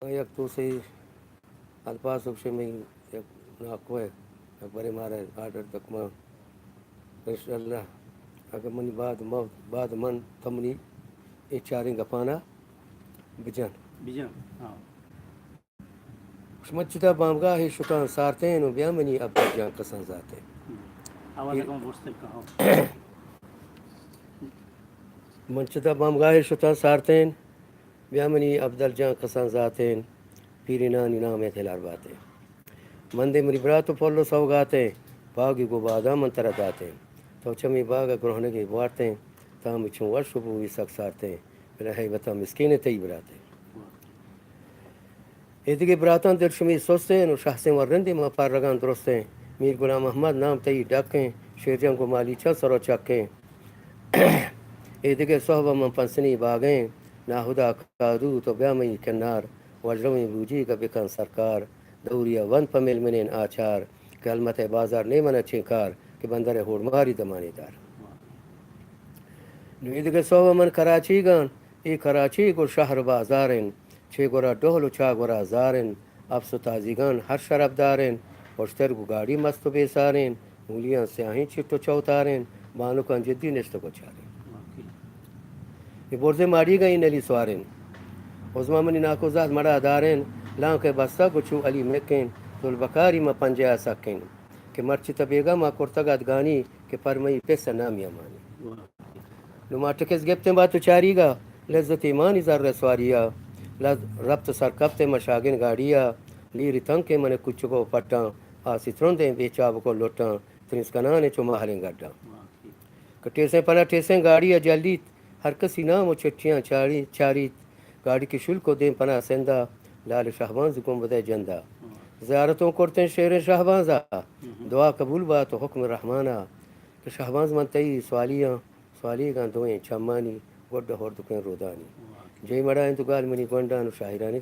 یک تو سے الفاظ سے میں یک ناکوے برے مارے آرڈر تک میں انشاءاللہ اگر منی بعد من تمنی چاریں گپانا بجان بجان ہاں مچتا بامگاہ شکان سارتین و بیامنی عبد جان قسم ذاتے آواز کم بوستے کہاں منچتا بامگاہ شکان سارتین بیامنی عبدال جان قسم ذاتین پیرینانی نامت ہلار باتیں مندے مری براتو پولو سوگاتے باغی کو بادا منتر داتے تو چمی باغا گرہنے کی بارتے تام چون ورشو بوی سک سارتے رہے بتا مسکین تی براتے ایدگی براتان در شمی سوستیں و شخصیں ورندی ما پار رگان درستیں میر غلام احمد نام تی ڈکیں شیرجان کو مالی چل سرو چکیں ایدگی صحبہ من پنسنی باغیں ناہدا کادو تو بیامئی کنار وجرویں بوجی کا بکن سرکار دوریا ون پمیل منین آچار کلمت بازار نہیں اچھے کار کہ بندر ہوڑ ماری دمانی دار ایدگی صحبہ من کراچی گان ای کراچی کو شہر بازارن چھ گورا ڈہل و چا گورا زارن افس و تازیگان ہر شرف دارن پشتر کو گاڑی مست و بیسارن مولیاں سیاہیں چٹو چوتارن بانو کان جدی نشت کو چارن یہ برزے ماڑی گئی نلی سوارن عظما منی ناکو ذات مڑا دارن لان کے بستا گچو علی مکن دل بکاری ما پنجیا سکن کہ مرچ تبیگا ما کرتگاد گانی کہ پرمئی پیسا نامی امانی نما ٹکس گپتے باتو چاری گا لذت ایمانی زر رسواریا ربط سر کپتے مشاگن گاڑیا لیری تنگ کے من کچھ کو پٹاں آسی ترندیں بیچاب کو لوٹاں تنس کنانے چو محلیں گڈاں کٹیسیں پنا ٹیسیں گاڑیا جلدی ہر کسی نام و چٹھیاں چاری گاڑی کی شل کو دیں پنا سندہ لال شہبانز گنبدے جندہ زیارتوں کرتے شیر شہبانزہ دعا قبول با تو حکم رحمانہ کہ شہبانز من تی سوالی گان دوئیں چمانی گڈ ہور دکیں رودانی جئی مڑائیں تو گال منی گونڈان و شاہرانی